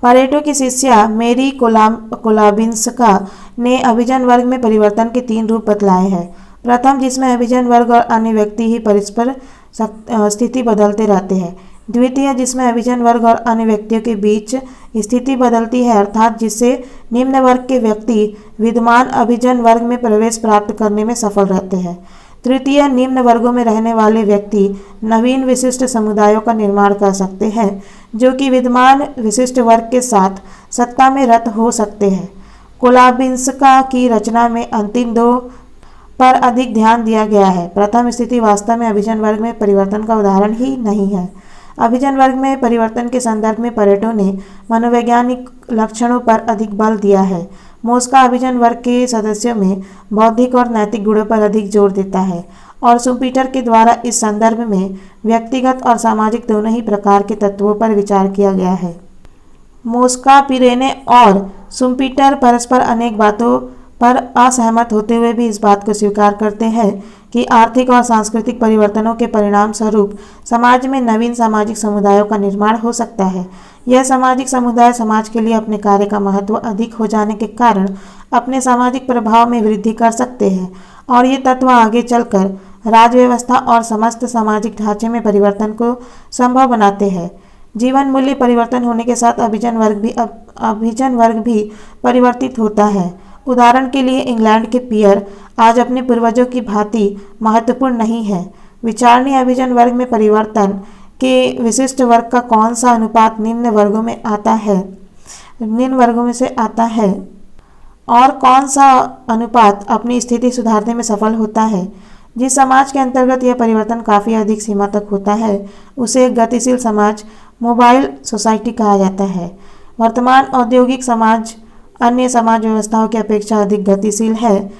A: परेटो की शिष्या मेरी कोलाबिन्स्का ने अभिजन वर्ग में परिवर्तन के 3 रूप बतलाए हैं। प्रथम, जिसमें अभिजन वर्ग और अन्य व्यक्ति ही परस्पर स्थिति बदलते रहते हैं। द्वितीय, जिसमें अभिजन वर्ग और अन्य व्यक्तियों के बीच स्थिति बदलती है, अर्थात जिससे निम्न वर्ग के व्यक्ति विद्यमान अभिजन वर्ग में प्रवेश प्राप्त करने में सफल रहते हैं। तृतीय, निम्न वर्गों में रहने वाले व्यक्ति नवीन विशिष्ट समुदायों का निर्माण कर सकते हैं जो कि विद्यमान विशिष्ट वर्ग के साथ सत्ता में रत हो सकते हैं। कोलाबिन्स्का की रचना में अंतिम 2 पर अधिक ध्यान दिया गया है। प्रथम स्थिति वास्तव में अभिजन वर्ग में परिवर्तन का उदाहरण ही नहीं है। अभिजन वर्ग में परिवर्तन के संदर्भ में परेटो ने मनोवैज्ञानिक लक्षणों पर अधिक बल दिया है। मोस्का अभिजन वर्ग के सदस्यों में बौद्धिक और नैतिक गुणों पर अधिक जोर देता है और शुम्पीटर के द्वारा इस संदर्भ में व्यक्तिगत और सामाजिक दोनों ही प्रकार के तत्वों पर विचार किया गया है। मोस्का, पिरेने और शुम्पीटर परस्पर अनेक बातों पर असहमत होते हुए भी इस बात को स्वीकार करते हैं कि आर्थिक और सांस्कृतिक परिवर्तनों के परिणाम स्वरूप समाज में नवीन सामाजिक समुदायों का निर्माण हो सकता है। यह सामाजिक समुदाय समाज के लिए अपने कार्य का महत्व अधिक हो जाने के कारण अपने सामाजिक प्रभाव में वृद्धि कर सकते हैं और ये तत्व आगे चलकर राज्य व्यवस्था और समस्त सामाजिक ढांचे में परिवर्तन को संभव बनाते हैं। जीवन मूल्य परिवर्तन होने के साथ अभिजन वर्ग भी परिवर्तित होता है। उदाहरण के लिए इंग्लैंड के पियर आज अपने पूर्वजों की भांति महत्वपूर्ण नहीं है। विचारणीय अभिजन वर्ग में परिवर्तन के विशिष्ट वर्ग का कौन सा अनुपात निम्न वर्गों में से आता है और कौन सा अनुपात अपनी स्थिति सुधारने में सफल होता है। जिस समाज के अंतर्गत यह परिवर्तन काफ़ी अधिक सीमा तक होता है उसे एक गतिशील समाज, मोबाइल सोसाइटी कहा जाता है। वर्तमान औद्योगिक समाज अन्य समाज व्यवस्थाओं की अपेक्षा अधिक गतिशील है।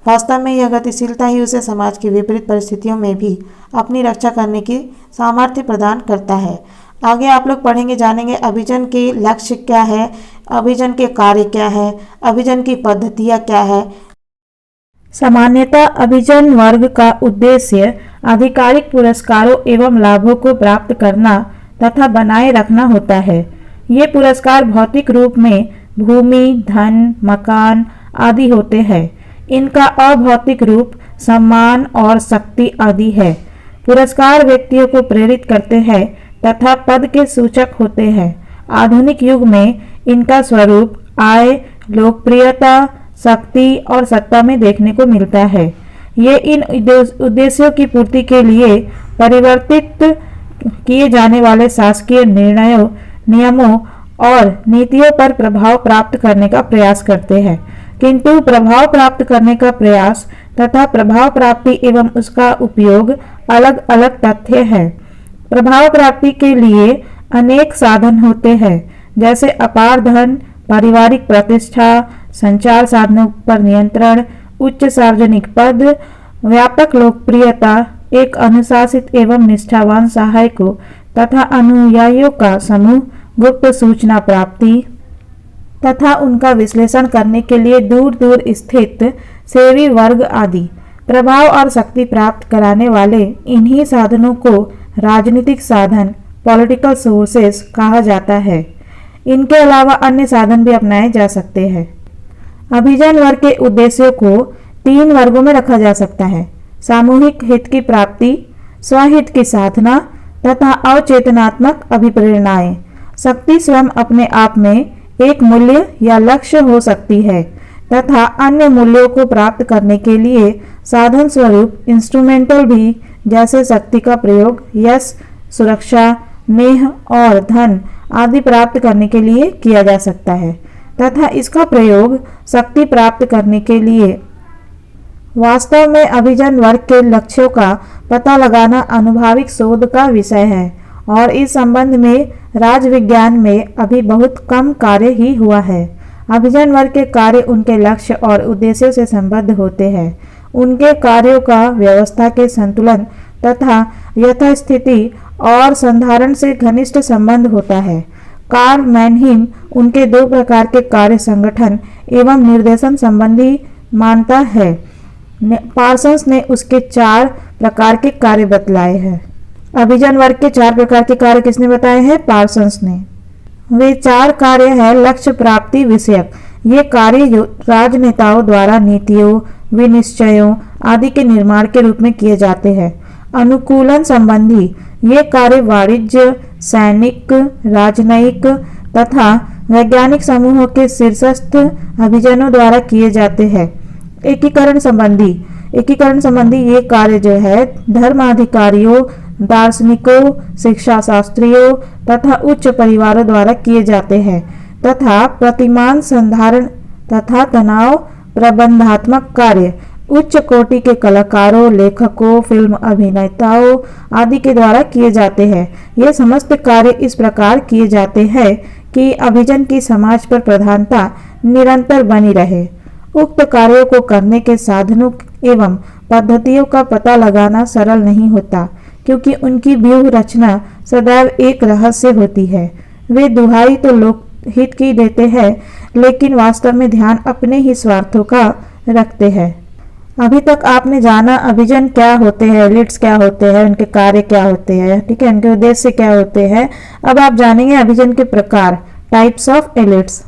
A: वास्तव में यह गतिशीलता ही उसे समाज की विपरीत परिस्थितियों में भी अपनी रक्षा करने की सामर्थ्य प्रदान करता है। आगे आप लोग पढ़ेंगे, जानेंगे अभिजन के लक्ष्य क्या है, अभिजन के कार्य क्या है, अभिजन की पद्धतियाँ क्या है। सामान्यतः अभिजन वर्ग का उद्देश्य आधिकारिक पुरस्कारों एवं लाभों को प्राप्त करना तथा बनाए रखना होता है। ये पुरस्कार भौतिक रूप में भूमि, धन, मकान आदि होते हैं। इनका अभौतिक रूप सम्मान और शक्ति आदि है। पुरस्कार व्यक्तियों को प्रेरित करते हैं तथा पद के सूचक होते हैं। आधुनिक युग में इनका स्वरूप आय, लोकप्रियता, शक्ति और सत्ता में देखने को मिलता है। ये इन उद्देश्यों की पूर्ति के लिए परिवर्तित किए जाने वाले शासकीय निर्णयों, नियमों और नीतियों पर प्रभाव प्राप्त करने का प्रयास करते हैं। किंतु प्रभाव प्राप्त करने का प्रयास तथा प्रभाव प्राप्ति एवं उसका उपयोग अलग अलग तथ्य है। प्रभाव प्राप्ति के लिए अनेक साधन होते हैं, जैसे अपार धन, पारिवारिक प्रतिष्ठा, संचार साधनों पर नियंत्रण, उच्च सार्वजनिक पद, व्यापक लोकप्रियता, एक अनुशासित एवं निष्ठावान सहायकों तथा अनुयायियों का समूह, गुप्त सूचना प्राप्ति तथा उनका विश्लेषण करने के लिए दूर दूर स्थित सेवी वर्ग आदि। प्रभाव और शक्ति प्राप्त कराने वाले इन्हीं साधनों को राजनीतिक साधन, पॉलिटिकल सोर्सेस कहा जाता है। इनके अलावा अन्य साधन भी अपनाए जा सकते हैं। अभिजन वर्ग के उद्देश्यों को 3 वर्गों में रखा जा सकता है: सामूहिक हित की प्राप्ति, स्वहित की साधना तथा अवचेतनात्मक अभिप्रेरणाएं। शक्ति स्वयं अपने आप में एक मूल्य या लक्ष्य हो सकती है तथा अन्य मूल्यों को प्राप्त करने के लिए साधन स्वरूप इंस्ट्रूमेंटल भी, जैसे शक्ति का प्रयोग यश, सुरक्षा, नेह और धन आदि प्राप्त करने के लिए किया जा सकता है तथा इसका प्रयोग शक्ति प्राप्त करने के लिए। वास्तव में अभिजन वर्ग के लक्ष्यों का पता लगाना अनुभाविक शोध का विषय है और इस संबंध में राजविज्ञान में अभी बहुत कम कार्य ही हुआ है। अभिजन वर्ग के कार्य उनके लक्ष्य और उद्देश्यों से संबद्ध होते हैं। उनके कार्यों का व्यवस्था के संतुलन तथा यथास्थिति और संधारण से घनिष्ठ संबंध होता है। कार्ल मैनहीम उनके 2 प्रकार के कार्य संगठन एवं निर्देशन संबंधी मानता है। पार्सन्स ने उसके 4 प्रकार के कार्य बतलाए हैं। अभिजन वर्ग के 4 प्रकार के कार्य किसने बताए हैं? पार्सन्स ने। वे 4 कार्य है लक्ष्य प्राप्ति विषयक। ये कार्य राजनेताओं द्वारा नीतियों, विनिश्चयों आदि के निर्माण के रूप में किए जाते हैं। अनुकूलन संबंधी ये कार्य वाणिज्य, सैनिक, राजनयिक तथा वैज्ञानिक समूहों के शीर्षस्थ अभिजनों द्वारा किए जाते हैं। एकीकरण संबंधी ये कार्य जो है धर्माधिकारियों, दार्शनिकों, शिक्षा शास्त्रियों तथा उच्च परिवारों द्वारा किए जाते हैं तथा प्रतिमान संधारण तथा तनाव प्रबंधात्मक कार्य उच्च कोटि के कलाकारों, लेखकों, फिल्म अभिनेताओं आदि के द्वारा किए जाते हैं। ये समस्त कार्य इस प्रकार किए जाते हैं कि अभिजन की समाज पर प्रधानता निरंतर बनी रहे। उक्त कार्यों को करने के साधनों एवं पद्धतियों का पता लगाना सरल नहीं होता, क्योंकि उनकी व्यूह रचना सदैव एक रहस्य होती है। वे दुहाई तो लोकहित की देते हैं, लेकिन वास्तव में ध्यान अपने ही स्वार्थों का रखते हैं। अभी तक आपने जाना अभिजन क्या होते हैं, एलिट्स क्या होते हैं, उनके कार्य क्या होते हैं, ठीक है, उनके उद्देश्य क्या होते हैं। अब आप जानेंगे अभिजन के प्रकार, टाइप्स ऑफ एलिट्स।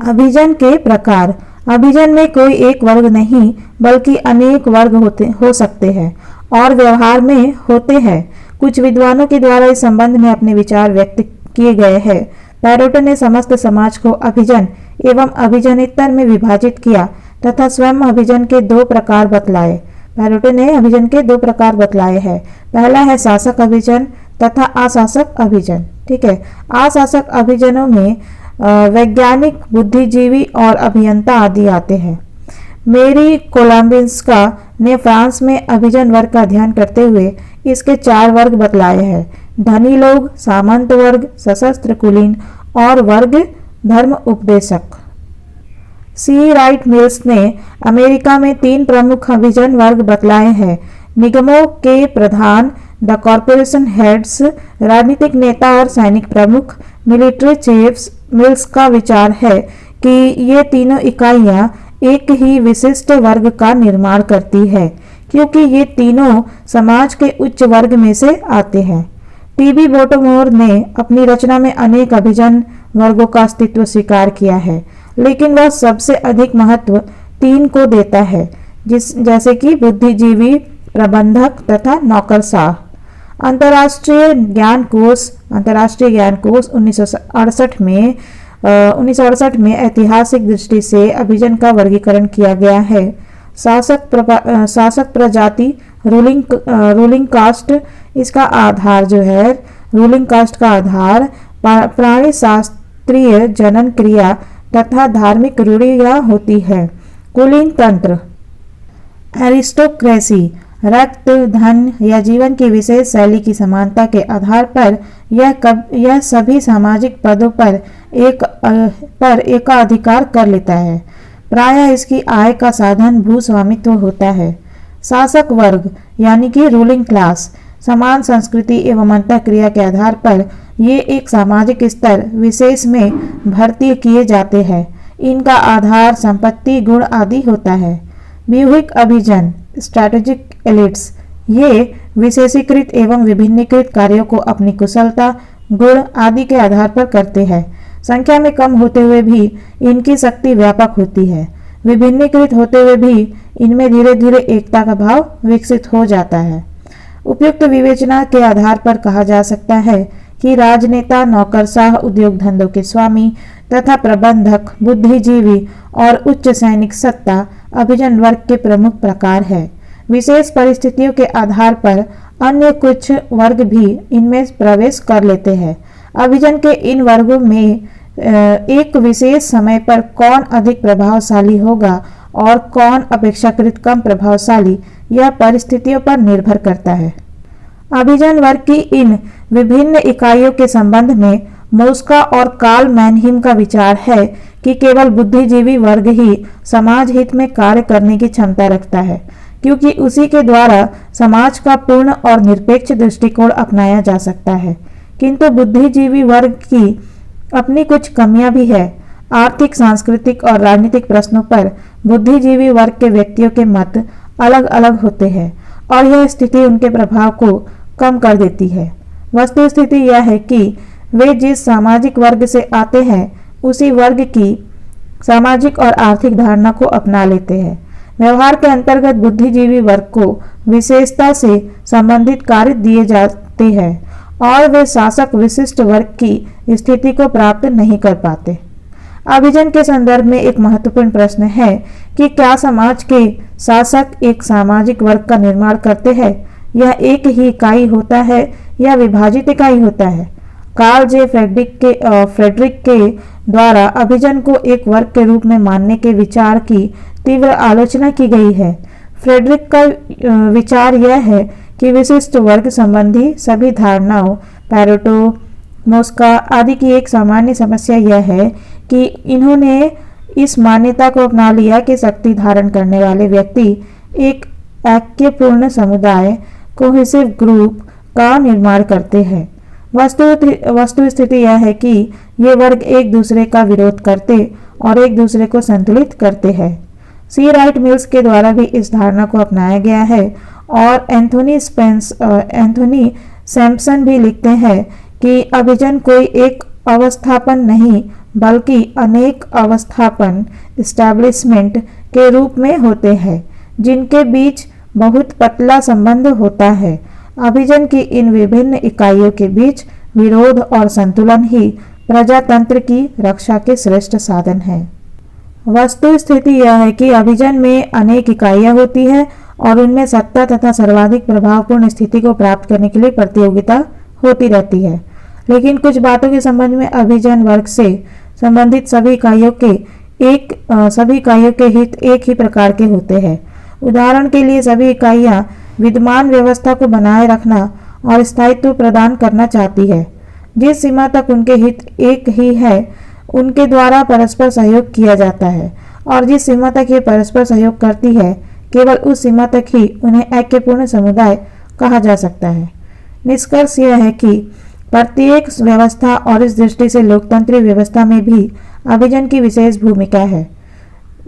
A: अभिजन के प्रकार। अभिजन में कोई एक वर्ग नहीं बल्कि अनेक वर्ग हो सकते हैं और व्यवहार में होते हैं। कुछ विद्वानों के द्वारा इस संबंध में अपने विचार व्यक्त किए गए हैं। पैरोटे ने समस्त समाज को अभिजन एवं अभिजनेतर में विभाजित किया तथा स्वयं अभिजन के 2 प्रकार बतलाए। पैरोटे ने अभिजन के 2 प्रकार बतलाए हैं। पहला है शासक अभिजन तथा अशासक अभिजन। ठीक है, अशासक अभिजनों में वैज्ञानिक, बुद्धिजीवी और अभियंता आदि आते हैं। मेरी कोलंबिन्स्का ने फ्रांस में अभिजन वर्ग का अध्ययन करते हुए इसके 4 वर्ग बतलाए हैं: धनी लोग, सामंत वर्ग, सशस्त्र कुलीन और वर्ग धर्म उपदेशक। सी राइट मिल्स ने अमेरिका में 3 प्रमुख अभिजन वर्ग बतलाए हैं: निगमों के प्रधान, द कॉरपोरेशन हेड्स, राजनीतिक नेता और सैनिक प्रमुख, मिलिट्री चीफ्स मिल्स का विचार है कि ये तीनों इकाइयां एक ही विशिष्ट वर्ग का निर्माण करती है, क्योंकि ये तीनों समाज के उच्च वर्ग में से आते हैं। टीबी बोटोमोर ने अपनी रचना में अनेक अभिजन वर्गों का अस्तित्व स्वीकार किया है, लेकिन वह सबसे अधिक महत्व तीन को देता है, जैसे कि बुद्धिजीवी, प्रबंधक तथा नौकरशाह। अंतर्राष्ट्रीय ज्ञान कोष 1968 में ऐतिहासिक दृष्टि से अभिजन का वर्गीकरण किया गया है। शासक प्रजाति, रूलिंग कास्ट, इसका आधार जो है रूलिंग कास्ट का आधार प्राणी शास्त्रीय जनन क्रिया तथा धार्मिक रूढ़ियां होती है। कुलीन तंत्र, एरिस्टोक्रेसी, रक्त, धन या जीवन की विशेष शैली की समानता के आधार पर यह सभी सामाजिक पदों पर एकाधिकार कर लेता है। प्रायः इसकी आय का साधन भूस्वामित्व होता है। शासक वर्ग यानी कि रूलिंग क्लास, समान संस्कृति एवं अंतःक्रिया के आधार पर ये एक सामाजिक स्तर विशेष में भर्ती किए जाते हैं। इनका आधार संपत्ति, गुण आदि होता है। व्यूहिक अभिजन, स्ट्रैटेजिक एलिट्स, ये विशेषीकृत एवं विभिन्नीकृत कार्यों को अपनी कुशलता, गुण आदि के आधार पर करते हैं। संख्या में कम होते हुए भी इनकी शक्ति व्यापक होती है। विभिन्नीकृत होते हुए भी इनमें धीरे धीरे एकता का भाव विकसित हो जाता है। उपयुक्त विवेचना के आधार पर कहा जा सकता है कि राजनेता, नौकरशाह, उद्योग धंधों के स्वामी तथा प्रबंधक, बुद्धिजीवी और उच्च सैनिक सत्ता अभिजन वर्ग के प्रमुख प्रकार है। विशेष परिस्थितियों के आधार पर अन्य कुछ वर्ग भी इनमें प्रवेश कर लेते हैं। अभिजन के इन वर्गों में एक विशेष समय पर कौन अधिक प्रभावशाली होगा और कौन अपेक्षाकृत कम प्रभावशाली, यह परिस्थितियों पर निर्भर करता है। अभिजन वर्ग की इन विभिन्न इकाइयों के संबंध में मोस्का और कार्ल मैनहीम का विचार है कि केवल बुद्धिजीवी वर्ग ही समाज हित में कार्य करने की क्षमता रखता है, क्योंकि उसी के द्वारा समाज का पूर्ण और निरपेक्ष दृष्टिकोण अपनाया जा सकता है। किंतु बुद्धिजीवी वर्ग की अपनी कुछ कमियां भी है। आर्थिक, सांस्कृतिक और राजनीतिक प्रश्नों पर बुद्धिजीवी वर्ग के व्यक्तियों के मत अलग अलग होते हैं और यह स्थिति उनके प्रभाव को कम कर देती है। वस्तुस्थिति यह है कि वे जिस सामाजिक वर्ग से आते हैं उसी वर्ग की सामाजिक और आर्थिक धारणा को अपना लेते हैं। व्यवहार के अंतर्गत बुद्धिजीवी वर्ग को विशेषता से संबंधित कार्य दिए जाते हैं और वे शासक विशिष्ट वर्ग की स्थिति को प्राप्त नहीं कर पाते। अभिजन के संदर्भ में एक महत्वपूर्ण प्रश्न है कि क्या समाज के शासक एक सामाजिक वर्ग का निर्माण करते हैं? यह एक ही इकाई होता है या विभाजित इकाई होता है? कार्ल जे फ्रेडरिक के द्वारा अभिजन को एक वर्ग के रूप में मानने के विचार की तीव्र आलोचना की गई है। फ्रेडरिक का विचार यह है कि विशिष्ट वर्ग संबंधी सभी धारणाओं, पैरेटो, मोस्का आदि की एक सामान्य समस्या यह है कि इन्होंने इस मान्यता को अपना लिया कि शक्ति धारण करने वाले व्यक्ति एक ऐक्यपूर्ण समुदाय, कोहेसिव ग्रुप का निर्माण करते हैं। वस्तु स्थिति यह है कि ये वर्ग एक दूसरे का विरोध करते और एक दूसरे को संतुलित करते हैं। सी राइट मिल्स के द्वारा भी इस धारणा को अपनाया गया है और एंथोनी सैम्पसन भी लिखते हैं कि अभिजन कोई एक अवस्थापन नहीं बल्कि अनेक अवस्थापन एस्टैब्लिशमेंट के रूप में होते हैं, जिनके बीच बहुत पतला संबंध होता है। अभिजन की इन विभिन्न इकाइयों के बीच विरोध और संतुलन ही प्रजातंत्र की रक्षा के श्रेष्ठ साधन है। वस्तु स्थिति यह है कि अभिजन में अनेक इकाइयां होती है और उनमें सत्ता तथा सर्वाधिक प्रभावपूर्ण स्थिति को प्राप्त करने के लिए प्रतियोगिता होती रहती है। लेकिन कुछ बातों के संबंध में अभिजन वर्ग से संबंधित सभी इकाइयों के हित एक ही प्रकार के होते हैं। उदाहरण के लिए सभी इकाइयां विद्यमान व्यवस्था को बनाए रखना और स्थायित्व प्रदान करना चाहती है। जिस सीमा तक उनके हित एक ही है उनके द्वारा परस्पर सहयोग किया जाता है और जिस सीमा तक ये परस्पर सहयोग करती है केवल उस सीमा तक ही उन्हें ऐक्यपूर्ण समुदाय कहा जा सकता है। निष्कर्ष यह है कि प्रत्येक व्यवस्था और इस दृष्टि से लोकतांत्रिक व्यवस्था में भी अभिजन की विशेष भूमिका है।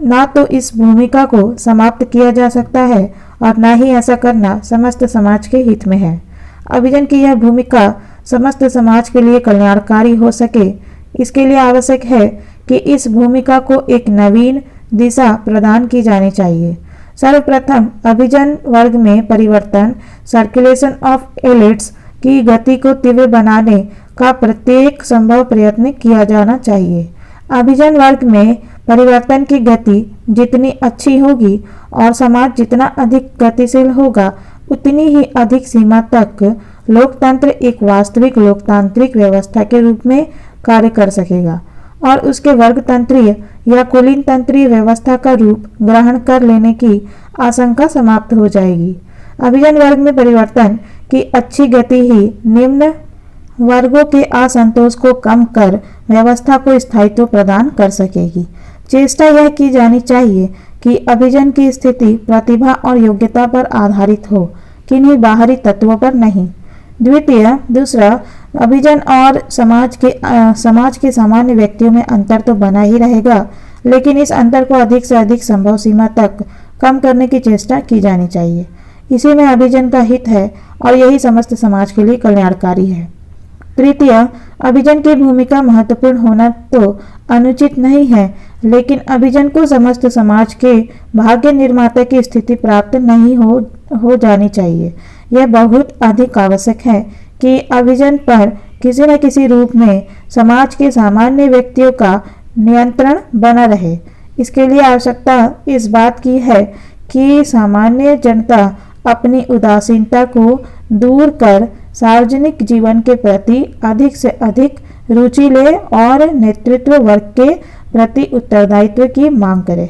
A: ना तो इस भूमिका को समाप्त किया जा सकता है और ना ही ऐसा करना समस्त समाज के हित में है। अभिजन की यह भूमिका समस्त समाज के लिए कल्याणकारी हो सके, इसके लिए आवश्यक है कि इस भूमिका को एक नवीन दिशा प्रदान की जानी चाहिए। सर्वप्रथम अभिजन वर्ग में परिवर्तन, सर्कुलेशन ऑफ एलिट्स की गति को तीव्र बनाने का प्रत्येक संभव प्रयत्न किया जाना चाहिए। अभिजन वर्ग में परिवर्तन की गति जितनी अच्छी होगी और समाज जितना अधिक गतिशील होगा, उतनी ही अधिक सीमा तक लोकतंत्र एक वास्तविक लोकतांत्रिक व्यवस्था के रूप में कार्य कर सकेगा और उसके वर्गतंत्रीय या कुलीन तंत्रीय व्यवस्था का रूप ग्रहण कर लेने की आशंका समाप्त हो जाएगी। अभिजन वर्ग में परिवर्तन की अच्छी गति ही निम्न वर्गों के असंतोष को कम कर व्यवस्था को स्थायित्व प्रदान कर सकेगी। चेष्टा यह की जानी चाहिए कि अभिजन की स्थिति प्रतिभा और योग्यता पर आधारित हो, किन्हीं बाहरी तत्वों पर नहीं। दूसरा, अभिजन और समाज के सामान्य व्यक्तियों में अंतर तो बना ही रहेगा, लेकिन इस अंतर को अधिक से अधिक संभव सीमा तक कम करने की चेष्टा की जानी चाहिए। इसी में अभिजन का हित है और यही समस्त समाज के लिए कल्याणकारी है। तृतीय, अभिजन की भूमिका महत्वपूर्ण होना तो अनुचित नहीं है, लेकिन अभिजन को समस्त समाज के भाग्य निर्माता की स्थिति प्राप्त नहीं हो जानी चाहिए। यह बहुत अधिक आवश्यक है कि अभिजन पर किसी न किसी रूप में समाज के सामान्य व्यक्तियों का नियंत्रण बना रहे। इसके लिए आवश्यकता इस बात की है कि सामान्य जनता अपनी उदासीनता को दूर कर सार्वजनिक जीवन के प्रति अधिक से अधिक रुचि ले और नेतृत्व वर्ग के प्रति उत्तरदायित्व की मांग करे।